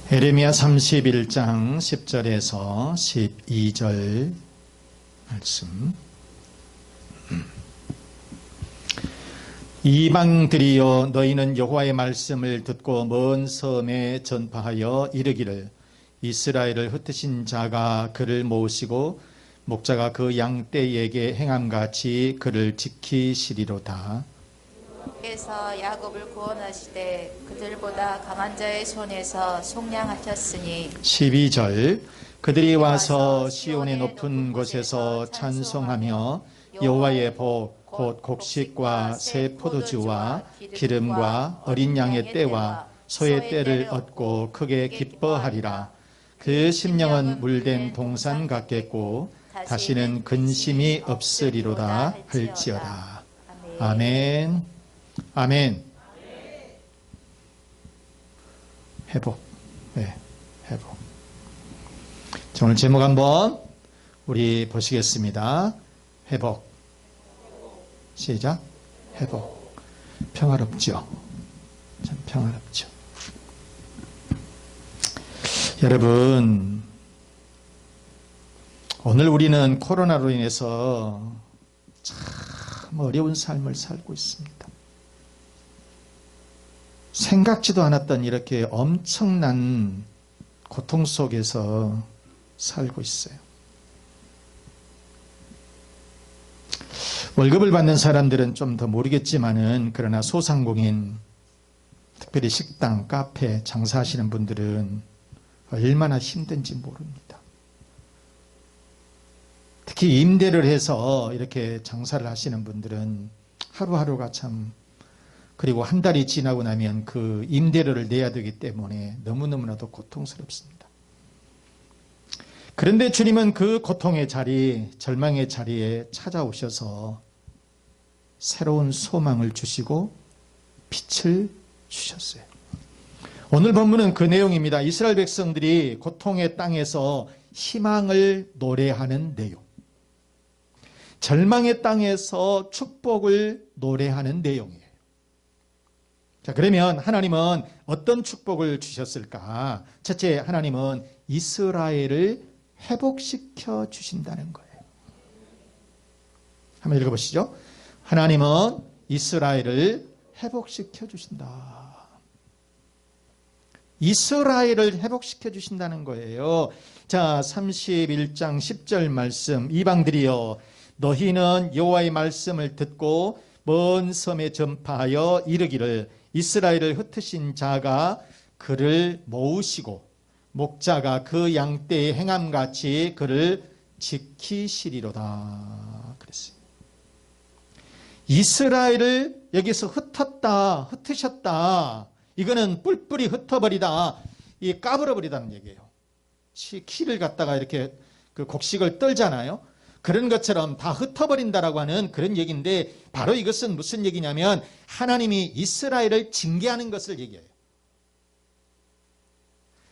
에레미야 31장 10절에서 12절 말씀. 이방들이여, 너희는 여호와의 말씀을 듣고 먼 섬에 전파하여 이르기를, 이스라엘을 흩으신 자가 그를 모으시고 목자가 그 양떼에게 행함같이 그를 지키시리로다. 께서 야곱을 구원하시되 그들보다 강한 자의 손에서 속량하셨으니. 12절. 그들이 와서 시온의 높은 곳에서 찬송하며 여호와의 복 곧 곡식과 새 포도주와 기름과 어린 양의 떼와 소의 떼를 얻고 크게 기뻐하리라. 그 심령은 물된 동산 같겠고 다시는 근심이 없으리로다 할지어다. 아멘. 아멘. 회복. 네, 회복. 자, 오늘 제목 한번 우리 보시겠습니다. 회복. 시작. 회복. 평화롭죠? 참 평화롭죠. 여러분, 오늘 우리는 코로나로 인해서 참 어려운 삶을 살고 있습니다. 생각지도 않았던 이렇게 엄청난 고통 속에서 살고 있어요. 월급을 받는 사람들은 좀 더 모르겠지만은, 그러나 소상공인, 특별히 식당, 카페 장사하시는 분들은 얼마나 힘든지 모릅니다. 특히 임대를 해서 이렇게 장사를 하시는 분들은 하루하루가 참, 그리고 한 달이 지나고 나면 그 임대료를 내야 되기 때문에 너무너무나도 고통스럽습니다. 그런데 주님은 그 고통의 자리, 절망의 자리에 찾아오셔서 새로운 소망을 주시고 빛을 주셨어요. 오늘 본문은 그 내용입니다. 이스라엘 백성들이 고통의 땅에서 희망을 노래하는 내용, 절망의 땅에서 축복을 노래하는 내용이에요. 자, 그러면 하나님은 어떤 축복을 주셨을까? 첫째, 하나님은 이스라엘을 회복시켜 주신다는 거예요. 한번 읽어보시죠. 하나님은 이스라엘을 회복시켜 주신다. 이스라엘을 회복시켜 주신다는 거예요. 자, 31장 10절 말씀. 이방들이여, 너희는 여호와의 말씀을 듣고 먼 섬에 전파하여 이르기를, 이스라엘을 흩으신 자가 그를 모으시고 목자가 그 양떼의 행함같이 그를 지키시리로다 그랬어요. 이스라엘을 여기서 흩으셨다. 이거는 뿔뿔이 흩어버리다, 이 까불어버리다는 얘기예요. 키를 갖다가 이렇게 그 곡식을 떨잖아요. 그런 것처럼 다 흩어버린다라고 하는 그런 얘기인데, 바로 이것은 무슨 얘기냐면 하나님이 이스라엘을 징계하는 것을 얘기해요.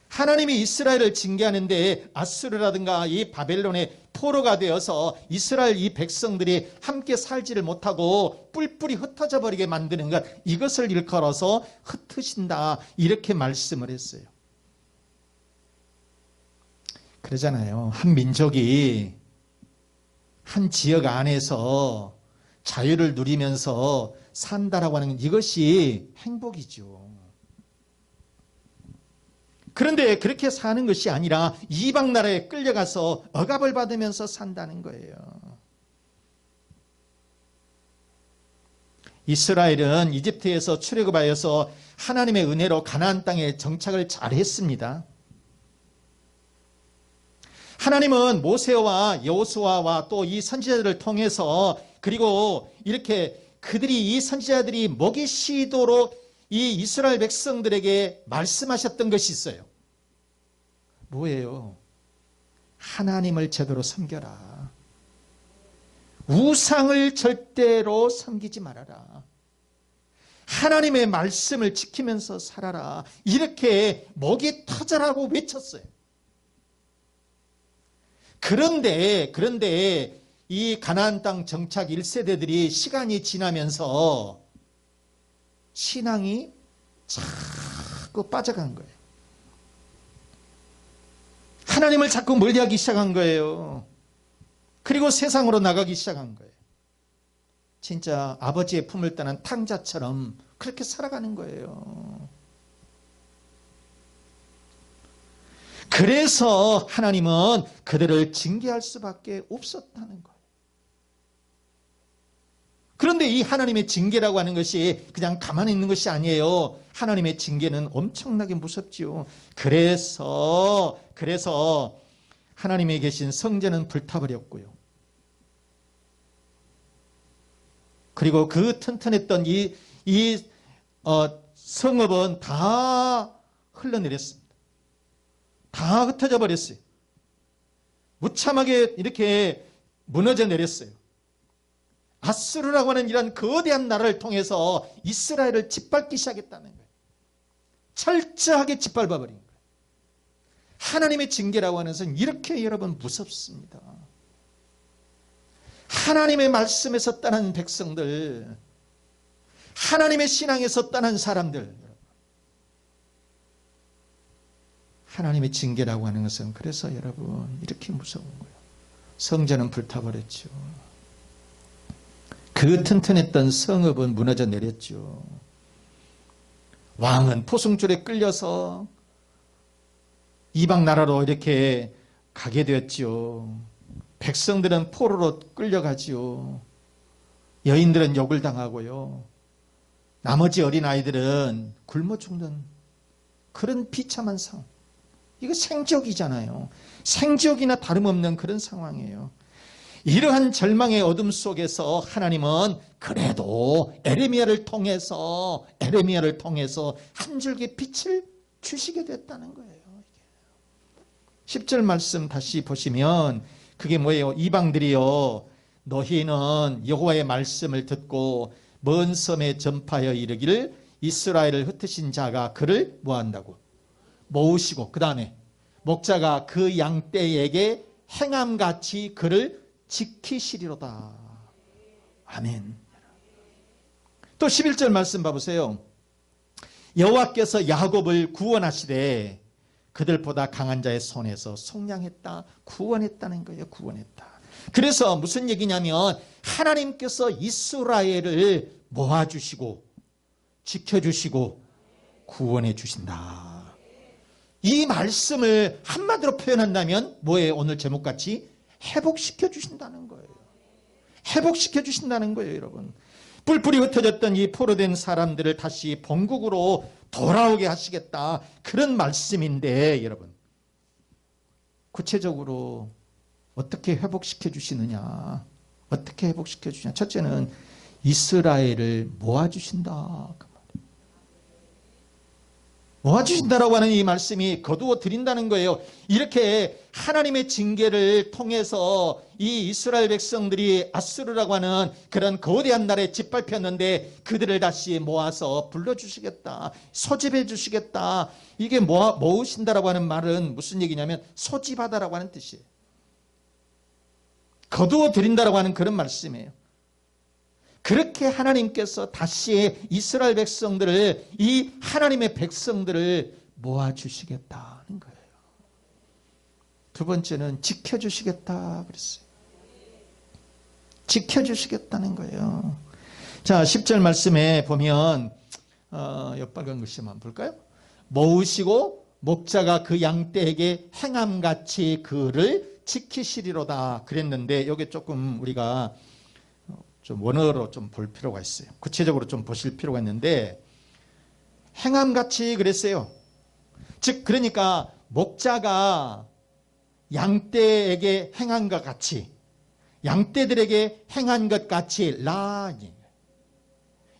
하나님이 이스라엘을 징계하는데 아수르라든가 이 바벨론의 포로가 되어서 이스라엘 이 백성들이 함께 살지를 못하고 뿔뿔이 흩어져 버리게 만드는 것, 이것을 일컬어서 흩으신다, 이렇게 말씀을 했어요. 그러잖아요. 한 민족이 한 지역 안에서 자유를 누리면서 산다라고 하는, 이것이 행복이죠. 그런데 그렇게 사는 것이 아니라 이방 나라에 끌려가서 억압을 받으면서 산다는 거예요. 이스라엘은 이집트에서 출애굽하여서 하나님의 은혜로 가나안 땅에 정착을 잘했습니다. 하나님은 모세와 여호수아와 또 이 선지자들을 통해서, 그리고 이렇게 그들이, 이 선지자들이 먹이 쉬도록 이 이스라엘 백성들에게 말씀하셨던 것이 있어요. 뭐예요? 하나님을 제대로 섬겨라. 우상을 절대로 섬기지 말아라. 하나님의 말씀을 지키면서 살아라. 이렇게 목이 터져라고 외쳤어요. 그런데 이 가나안 땅 정착 1세대들이 시간이 지나면서 신앙이 자꾸 빠져간 거예요. 하나님을 자꾸 멀리하기 시작한 거예요. 그리고 세상으로 나가기 시작한 거예요. 진짜 아버지의 품을 떠난 탕자처럼 그렇게 살아가는 거예요. 그래서 하나님은 그들을 징계할 수밖에 없었다는 거예요. 그런데 이 하나님의 징계라고 하는 것이 그냥 가만히 있는 것이 아니에요. 하나님의 징계는 엄청나게 무섭지요. 그래서 하나님에 계신 성전은 불타버렸고요. 그리고 그 튼튼했던 이 성읍은 다 흘러내렸습니다. 다 흩어져 버렸어요. 무참하게 이렇게 무너져 내렸어요. 아수르라고 하는 이런 거대한 나라를 통해서 이스라엘을 짓밟기 시작했다는 거예요. 철저하게 짓밟아버린 거예요. 하나님의 징계라고 하는 것은 이렇게 여러분 무섭습니다. 하나님의 말씀에서 떠난 백성들, 하나님의 신앙에서 떠난 사람들, 하나님의 징계라고 하는 것은 그래서 여러분 이렇게 무서운 거예요. 성전은 불타버렸죠. 그 튼튼했던 성읍은 무너져 내렸죠. 왕은 포승줄에 끌려서 이방 나라로 이렇게 가게 되었죠. 백성들은 포로로 끌려가지요. 여인들은 욕을 당하고요. 나머지 어린아이들은 굶어 죽는 그런 비참한 상황. 이거 생지옥이잖아요. 생지옥이나 다름없는 그런 상황이에요. 이러한 절망의 어둠 속에서 하나님은 그래도 에레미야를 통해서 한 줄기 빛을 주시게 됐다는 거예요. 10절 말씀 다시 보시면 그게 뭐예요? 이방들이요, 너희는 여호와의 말씀을 듣고 먼 섬에 전파하여 이르기를 이스라엘을 흩으신 자가 그를 뭐한다고? 모으시고, 그 다음에 목자가 그 양떼에게 행함같이 그를 지키시리로다. 아멘. 또 11절 말씀 봐보세요. 여호와께서 야곱을 구원하시되 그들보다 강한 자의 손에서 속량했다. 구원했다는 거예요. 구원했다. 그래서 무슨 얘기냐면 하나님께서 이스라엘을 모아주시고 지켜주시고 구원해 주신다. 이 말씀을 한마디로 표현한다면 뭐예요? 오늘 제목같이 회복시켜 주신다는 거예요. 회복시켜 주신다는 거예요, 여러분. 뿔뿔이 흩어졌던 이 포로된 사람들을 다시 본국으로 돌아오게 하시겠다. 그런 말씀인데 여러분, 구체적으로 어떻게 회복시켜 주시느냐? 어떻게 회복시켜 주시냐? 첫째는 이스라엘을 모아주신다. 모아주신다라고 하는 이 말씀이 거두어 드린다는 거예요. 이렇게 하나님의 징계를 통해서 이 이스라엘 백성들이 아수르라고 하는 그런 거대한 나라에 짓밟혔는데 그들을 다시 모아서 불러주시겠다. 소집해 주시겠다. 이게 모으신다라고 하는 말은 무슨 얘기냐면 소집하다라고 하는 뜻이에요. 거두어 드린다라고 하는 그런 말씀이에요. 그렇게 하나님께서 다시 이스라엘 백성들을, 이 하나님의 백성들을 모아주시겠다는 거예요. 두 번째는 지켜주시겠다 그랬어요. 지켜주시겠다는 거예요. 자, 10절 말씀에 보면 빨간 글씨 한번 볼까요? 모으시고 목자가 그 양떼에게 행함같이 그를 지키시리로다 그랬는데 여기 조금 우리가 좀 원어로 좀 볼 필요가 있어요. 구체적으로 좀 보실 필요가 있는데 행함같이 그랬어요. 즉 그러니까 목자가 양떼에게 행한 것 같이, 양떼들에게 행한 것 같이 라니.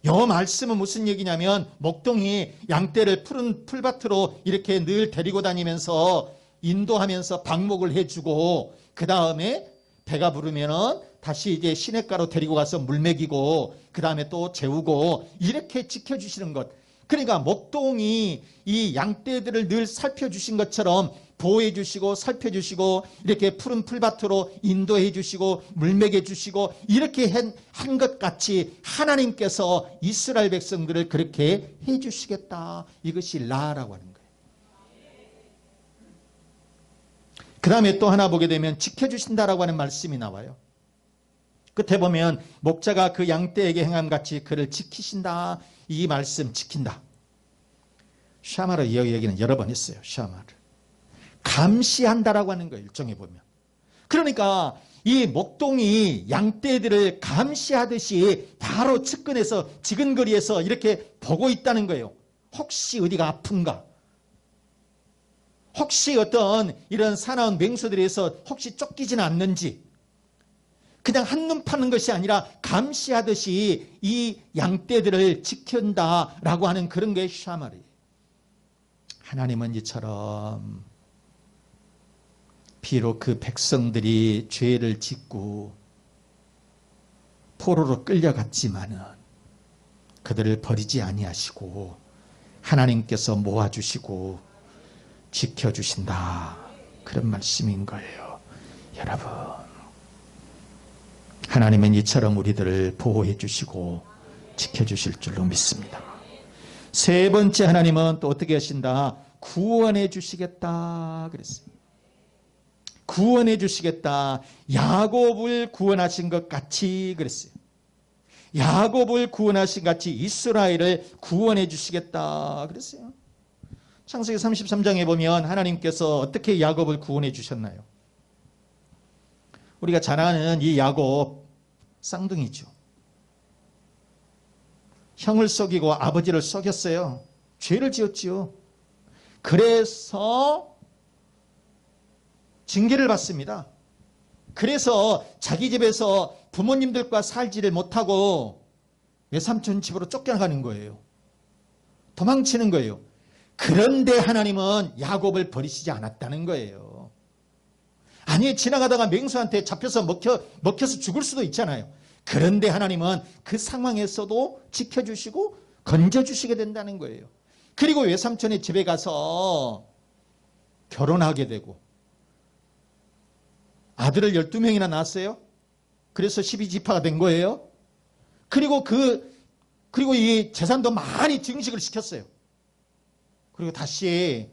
요 말씀은 무슨 얘기냐면 목동이 양떼를 푸른 풀밭으로 이렇게 늘 데리고 다니면서 인도하면서 방목을 해주고 그 다음에 배가 부르면은 다시 이제 시냇가로 데리고 가서 물 먹이고 그 다음에 또 재우고 이렇게 지켜주시는 것. 그러니까 목동이 이 양떼들을 늘 살펴주신 것처럼 보호해 주시고 살펴주시고 이렇게 푸른 풀밭으로 인도해 주시고 물 먹여 주시고 이렇게 한 것 같이 하나님께서 이스라엘 백성들을 그렇게 해 주시겠다. 이것이 라라고 하는 거예요. 그 다음에 또 하나 보게 되면 지켜주신다라고 하는 말씀이 나와요. 끝에 보면 목자가 그 양떼에게 행함같이 그를 지키신다. 이 말씀 지킨다. 샤마르 이야기는 여러 번 했어요. 샤마르. 감시한다라고 하는 거예요. 일종에 보면. 그러니까 이 목동이 양떼들을 감시하듯이 바로 측근에서 지근거리에서 이렇게 보고 있다는 거예요. 혹시 어디가 아픈가? 혹시 어떤 이런 사나운 맹수들에서 혹시 쫓기지는 않는지, 그냥 한눈 파는 것이 아니라 감시하듯이 이 양떼들을 지킨다라고 하는 그런 게 샤마리. 하나님은 이처럼 비록 그 백성들이 죄를 짓고 포로로 끌려갔지만은 그들을 버리지 아니하시고 하나님께서 모아주시고 지켜주신다. 그런 말씀인 거예요. 여러분, 하나님은 이처럼 우리들을 보호해 주시고 지켜주실 줄로 믿습니다. 세 번째, 하나님은 또 어떻게 하신다? 구원해 주시겠다 그랬어요. 구원해 주시겠다. 야곱을 구원하신 것 같이 그랬어요. 야곱을 구원하신 같이 이스라엘을 구원해 주시겠다 그랬어요. 창세기 33장에 보면 하나님께서 어떻게 야곱을 구원해 주셨나요? 우리가 잘 아는 이 야곱, 쌍둥이죠. 형을 속이고 아버지를 속였어요. 죄를 지었지요. 그래서 징계를 받습니다. 그래서 자기 집에서 부모님들과 살지를 못하고 외삼촌 집으로 쫓겨나가는 거예요. 도망치는 거예요. 그런데 하나님은 야곱을 버리시지 않았다는 거예요. 아니, 지나가다가 맹수한테 잡혀서 먹혀서 죽을 수도 있잖아요. 그런데 하나님은 그 상황에서도 지켜주시고 건져주시게 된다는 거예요. 그리고 외삼촌의 집에 가서 결혼하게 되고 아들을 12명이나 낳았어요. 그래서 12지파가 된 거예요. 그리고 이 재산도 많이 증식을 시켰어요. 그리고 다시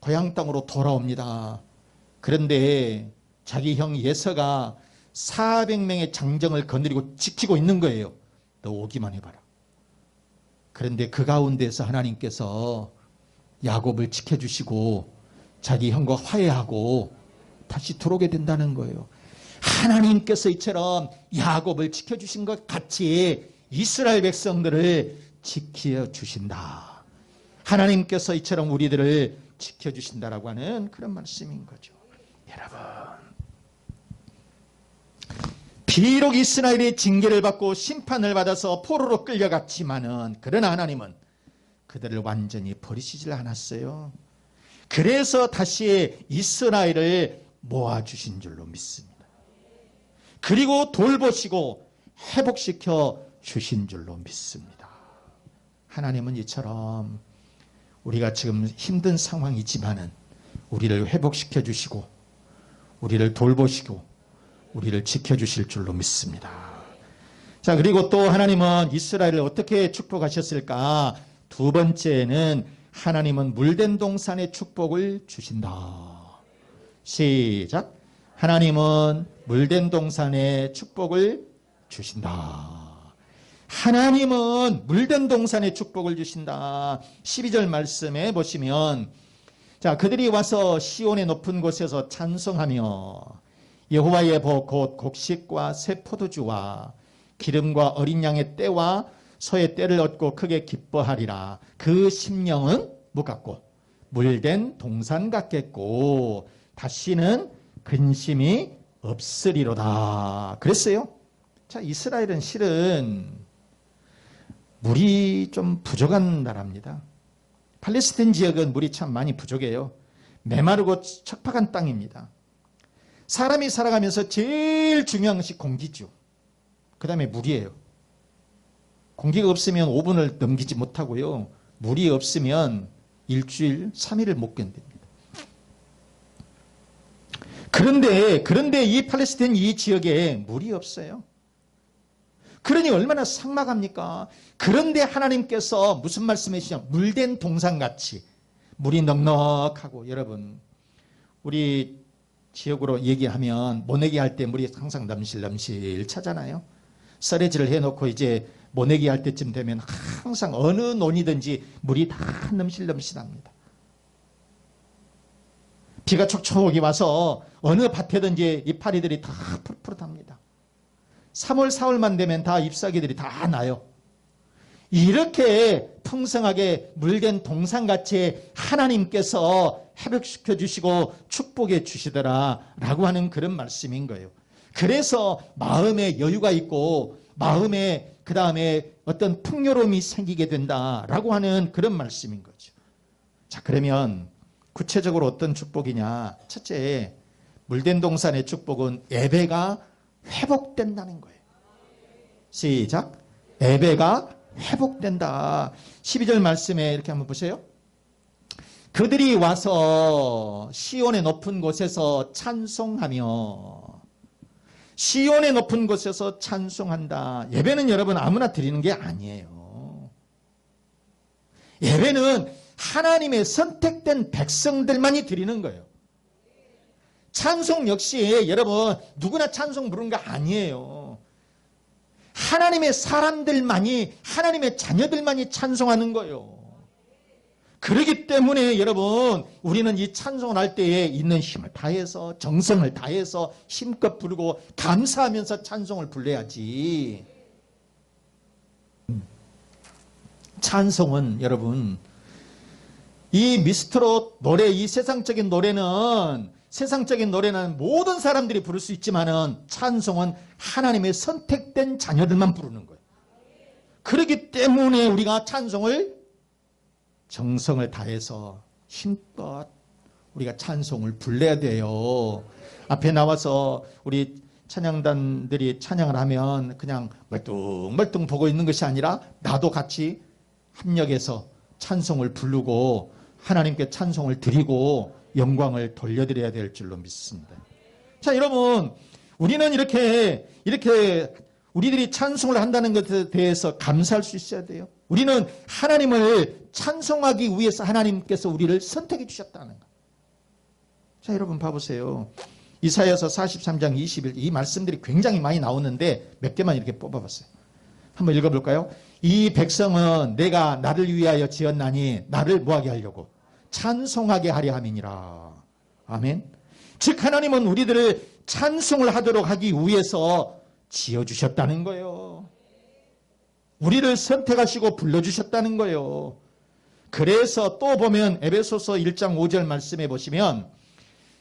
고향 땅으로 돌아옵니다. 그런데 자기 형 예서가 400명의 장정을 거느리고 지키고 있는 거예요. 너 오기만 해봐라. 그런데 그 가운데서 하나님께서 야곱을 지켜주시고 자기 형과 화해하고 다시 들어오게 된다는 거예요. 하나님께서 이처럼 야곱을 지켜주신 것 같이 이스라엘 백성들을 지켜주신다. 하나님께서 이처럼 우리들을 지켜주신다라고 하는 그런 말씀인 거죠. 여러분, 비록 이스라엘이 징계를 받고 심판을 받아서 포로로 끌려갔지만은 그러나 하나님은 그들을 완전히 버리시질 않았어요. 그래서 다시 이스라엘을 모아주신 줄로 믿습니다. 그리고 돌보시고 회복시켜 주신 줄로 믿습니다. 하나님은 이처럼 우리가 지금 힘든 상황이지만은 우리를 회복시켜 주시고 우리를 돌보시고 우리를 지켜주실 줄로 믿습니다. 자, 그리고 또 하나님은 이스라엘을 어떻게 축복하셨을까? 두 번째는 하나님은 물된 동산의 축복을 주신다. 시작. 하나님은 물된 동산의 축복을 주신다. 하나님은 물된 동산의 축복을 주신다. 12절 말씀에 보시면, 자, 그들이 와서 시온의 높은 곳에서 찬송하며 여호와의 복 곧 곡식과 새 포도주와 기름과 어린 양의 떼와 소의 떼를 얻고 크게 기뻐하리라. 그 심령은 뭐 같고 물된 동산 같겠고 다시는 근심이 없으리로다. 그랬어요. 자, 이스라엘은 실은 물이 좀 부족한 나라입니다. 팔레스타인 지역은 물이 참 많이 부족해요. 메마르고 척박한 땅입니다. 사람이 살아가면서 제일 중요한 것이 공기죠. 그 다음에 물이에요. 공기가 없으면 5분을 넘기지 못하고요. 물이 없으면 일주일, 3일을 못 견딥니다. 그런데 이 팔레스타인 이 지역에 물이 없어요. 그러니 얼마나 삭막합니까? 그런데 하나님께서 무슨 말씀이시냐? 물된 동산같이 물이 넉넉하고, 여러분, 우리 지역으로 얘기하면 모내기 할 때 물이 항상 넘실넘실 차잖아요. 썰해지를 해놓고 이제 모내기 할 때쯤 되면 항상 어느 논이든지 물이 다 넘실넘실합니다. 비가 촉촉이 와서 어느 밭에든지 이파리들이 다 푸릇푸릇합니다. 3월, 4월만 되면 다 잎사귀들이 다 나요. 이렇게 풍성하게 물된 동산같이 하나님께서 회복시켜 주시고 축복해 주시더라 라고 하는 그런 말씀인 거예요. 그래서 마음에 여유가 있고 마음에 그 다음에 어떤 풍요로움이 생기게 된다라고 하는 그런 말씀인 거죠. 자, 그러면 구체적으로 어떤 축복이냐? 첫째, 물된 동산의 축복은 예배가 회복된다는 거예요. 시작. 예배가 회복된다. 12절 말씀에 이렇게 한번 보세요. 그들이 와서 시온의 높은 곳에서 찬송하며, 시온의 높은 곳에서 찬송한다. 예배는 여러분 아무나 드리는 게 아니에요. 예배는 하나님의 선택된 백성들만이 드리는 거예요. 찬송 역시 여러분 누구나 찬송 부르는 거 아니에요. 하나님의 사람들만이, 하나님의 자녀들만이 찬송하는 거예요. 그렇기 때문에 여러분 우리는 이 찬송을 할 때에 있는 힘을 다해서, 정성을 다해서 힘껏 부르고 감사하면서 찬송을 불러야지. 찬송은 여러분, 이 미스트롯 노래, 이 세상적인 노래는 모든 사람들이 부를 수 있지만은 찬송은 하나님의 선택된 자녀들만 부르는 거예요. 그렇기 때문에 우리가 찬송을 정성을 다해서 힘껏 우리가 찬송을 불러야 돼요. 앞에 나와서 우리 찬양단들이 찬양을 하면 그냥 멀뚱멀뚱 보고 있는 것이 아니라 나도 같이 합력해서 찬송을 부르고 하나님께 찬송을 드리고 영광을 돌려드려야 될 줄로 믿습니다. 자, 여러분, 우리는 이렇게 우리들이 찬송을 한다는 것에 대해서 감사할 수 있어야 돼요. 우리는 하나님을 찬송하기 위해서 하나님께서 우리를 선택해 주셨다는 것. 자, 여러분 봐보세요. 이사야서 43장 20일 이 말씀들이 굉장히 많이 나오는데 몇 개만 이렇게 뽑아봤어요. 한번 읽어볼까요? 이 백성은 내가 나를 위하여 지었나니 나를 뭐하게 하려고? 찬송하게 하려 함이니라. 아멘. 즉 하나님은 우리들을 찬송을 하도록 하기 위해서 지어주셨다는 거예요. 우리를 선택하시고 불러주셨다는 거예요. 그래서 또 보면 에베소서 1장 5절 말씀해 보시면,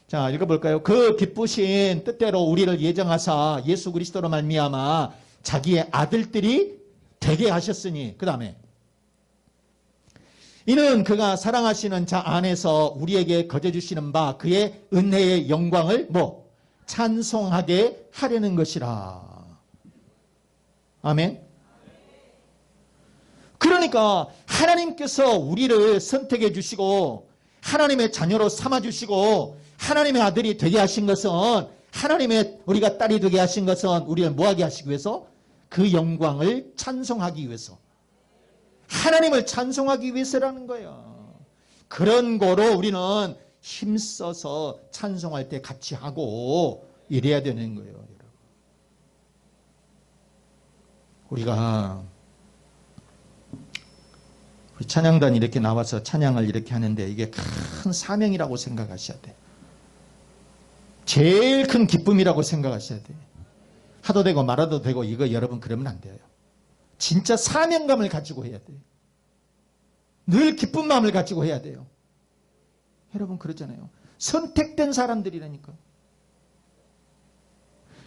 자 읽어볼까요? 그 기쁘신 뜻대로 우리를 예정하사 예수 그리스도로 말미암아 자기의 아들들이 되게 하셨으니, 그 다음에 이는 그가 사랑하시는 자 안에서 우리에게 거저주시는 바 그의 은혜의 영광을 찬송하게 하려는 것이라. 아멘. 그러니까 하나님께서 우리를 선택해 주시고 하나님의 자녀로 삼아 주시고 하나님의 아들이 되게 하신 것은, 하나님의 우리가 딸이 되게 하신 것은 우리를 뭐하게 하시기 위해서? 그 영광을 찬송하기 위해서, 하나님을 찬송하기 위해서라는 거예요. 그런 거로 우리는 힘써서 찬송할 때 같이 하고 이래야 되는 거예요. 여러분. 우리가 우리 찬양단이 이렇게 나와서 찬양을 이렇게 하는데 이게 큰 사명이라고 생각하셔야 돼요. 제일 큰 기쁨이라고 생각하셔야 돼요. 하도 되고 말아도 되고 이거 여러분 그러면 안 돼요. 진짜 사명감을 가지고 해야 돼요. 늘 기쁜 마음을 가지고 해야 돼요. 여러분 그러잖아요. 선택된 사람들이라니까.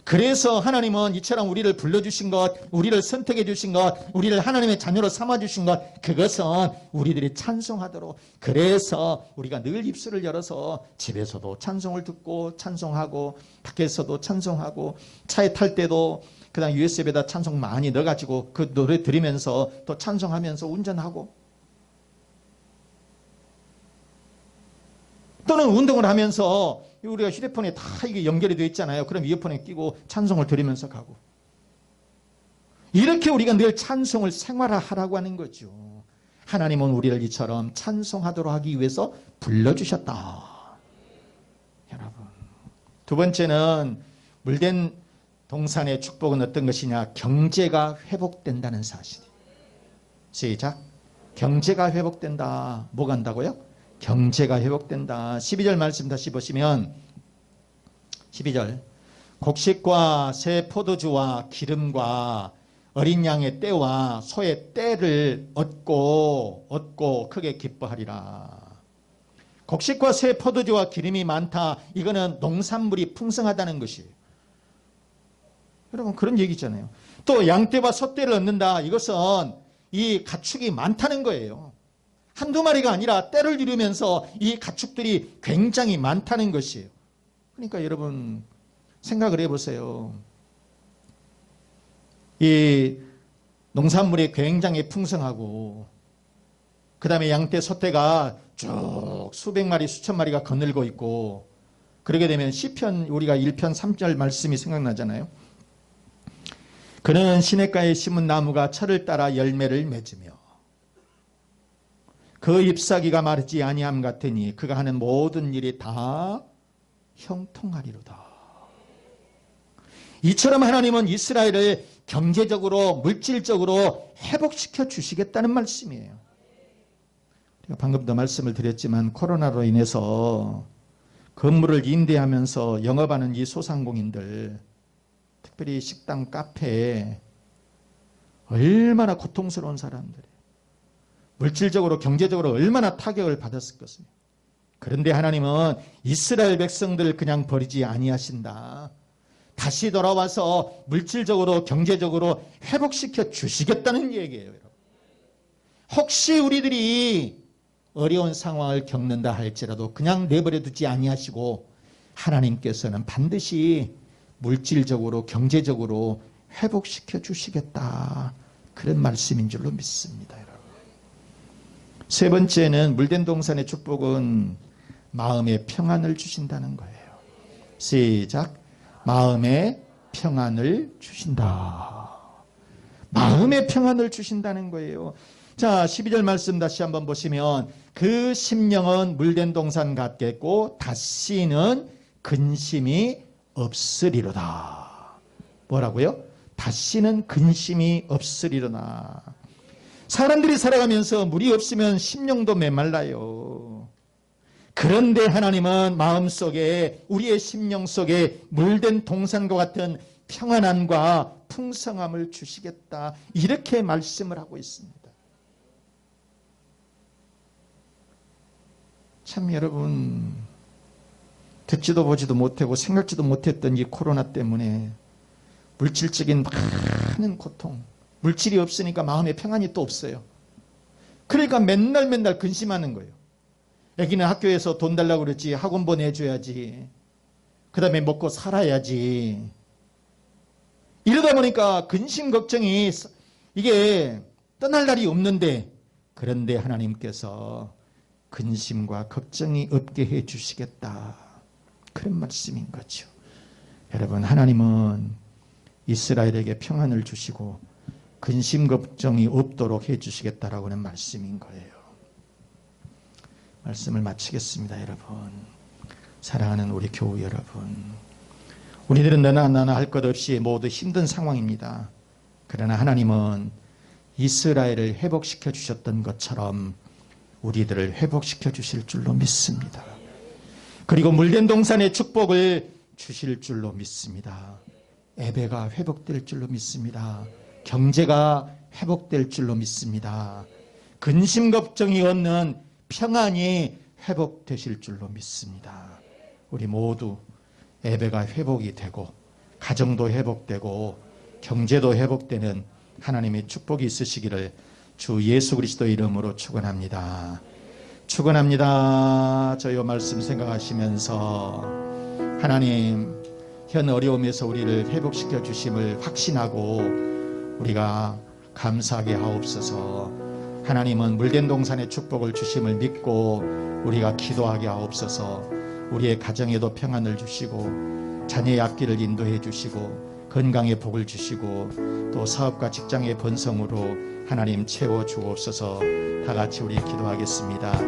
그래서 하나님은 이처럼 우리를 불러주신 것, 우리를 선택해 주신 것, 우리를 하나님의 자녀로 삼아주신 것, 그것은 우리들이 찬송하도록, 그래서 우리가 늘 입술을 열어서 집에서도 찬송을 듣고 찬송하고 밖에서도 찬송하고 차에 탈 때도 그 다음 USB에다 찬송 많이 넣어가지고 그 노래 들으면서 또 찬송하면서 운전하고, 또는 운동을 하면서 우리가 휴대폰에 다 이게 연결이 되어 있잖아요. 그럼 이어폰에 끼고 찬송을 들으면서 가고. 이렇게 우리가 늘 찬송을 생활화하라고 하는 거죠. 하나님은 우리를 이처럼 찬송하도록 하기 위해서 불러주셨다. 여러분, 두 번째는 물된 동산의 축복은 어떤 것이냐? 경제가 회복된다는 사실. 시작. 경제가 회복된다. 뭐가 한다고요? 경제가 회복된다. 12절 말씀 다시 보시면 12절. 곡식과 새 포도주와 기름과 어린 양의 떼와 소의 떼를 얻고 크게 기뻐하리라. 곡식과 새 포도주와 기름이 많다. 이거는 농산물이 풍성하다는 것이에요. 여러분 그런 얘기잖아요. 또 양떼와 소떼를 얻는다. 이것은 이 가축이 많다는 거예요. 한두 마리가 아니라 때를 이루면서 이 가축들이 굉장히 많다는 것이에요. 그러니까 여러분 생각을 해보세요. 이 농산물이 굉장히 풍성하고 그 다음에 양떼 소떼가 쭉 수백 마리 수천 마리가 거늘고 있고 그러게 되면 시편 우리가 1편 3절 말씀이 생각나잖아요. 그는 시냇가에 심은 나무가 철을 따라 열매를 맺으며 그 잎사귀가 마르지 아니함 같으니 그가 하는 모든 일이 다 형통하리로다. 이처럼 하나님은 이스라엘을 경제적으로 물질적으로 회복시켜 주시겠다는 말씀이에요. 제가 방금도 말씀을 드렸지만 코로나로 인해서 건물을 임대하면서 영업하는 이 소상공인들, 특별히 식당, 카페 얼마나 고통스러운 사람들이에요. 물질적으로 경제적으로 얼마나 타격을 받았을 것입니다. 그런데 하나님은 이스라엘 백성들을 그냥 버리지 아니하신다. 다시 돌아와서 물질적으로 경제적으로 회복시켜 주시겠다는 얘기예요. 여러분. 혹시 우리들이 어려운 상황을 겪는다 할지라도 그냥 내버려 두지 아니하시고 하나님께서는 반드시 물질적으로 경제적으로 회복시켜 주시겠다. 그런 말씀인 줄로 믿습니다. 여러분. 세 번째는 물된 동산의 축복은 마음의 평안을 주신다는 거예요. 시작. 마음의 평안을 주신다. 마음의 평안을 주신다는 거예요. 자, 12절 말씀 다시 한번 보시면 그 심령은 물된 동산 같겠고 다시는 근심이 없으리로다. 뭐라고요? 다시는 근심이 없으리로다. 사람들이 살아가면서 물이 없으면 심령도 메말라요. 그런데 하나님은 마음속에 우리의 심령 속에 물된 동산과 같은 평안함과 풍성함을 주시겠다. 이렇게 말씀을 하고 있습니다. 참 여러분 듣지도 보지도 못하고 생각지도 못했던 이 코로나 때문에 물질적인 많은 고통, 물질이 없으니까 마음의 평안이 또 없어요. 그러니까 맨날 근심하는 거예요. 애기는 학교에서 돈 달라고 그랬지, 학원 보내줘야지, 그 다음에 먹고 살아야지. 이러다 보니까 근심 걱정이 이게 떠날 날이 없는데, 그런데 하나님께서 근심과 걱정이 없게 해 주시겠다. 그런 말씀인 거죠. 여러분, 하나님은 이스라엘에게 평안을 주시고 근심 걱정이 없도록 해 주시겠다라고 하는 말씀인 거예요. 말씀을 마치겠습니다. 여러분, 사랑하는 우리 교우 여러분, 우리들은 너나 나나 할 것 없이 모두 힘든 상황입니다. 그러나 하나님은 이스라엘을 회복시켜 주셨던 것처럼 우리들을 회복시켜 주실 줄로 믿습니다. 그리고 물된 동산의 축복을 주실 줄로 믿습니다. 예배가 회복될 줄로 믿습니다. 경제가 회복될 줄로 믿습니다. 근심 걱정이 없는 평안이 회복되실 줄로 믿습니다. 우리 모두 예배가 회복이 되고 가정도 회복되고 경제도 회복되는 하나님의 축복이 있으시기를 주 예수 그리스도의 이름으로 축원합니다. 축원합니다. 저희 말씀 생각하시면서 하나님 현 어려움에서 우리를 회복시켜 주심을 확신하고 우리가 감사하게 하옵소서. 하나님은 물된 동산의 축복을 주심을 믿고 우리가 기도하게 하옵소서. 우리의 가정에도 평안을 주시고 자녀의 앞길을 인도해 주시고 건강의 복을 주시고 또 사업과 직장의 번성으로 하나님 채워 주옵소서. 다 같이 우리 기도하겠습니다.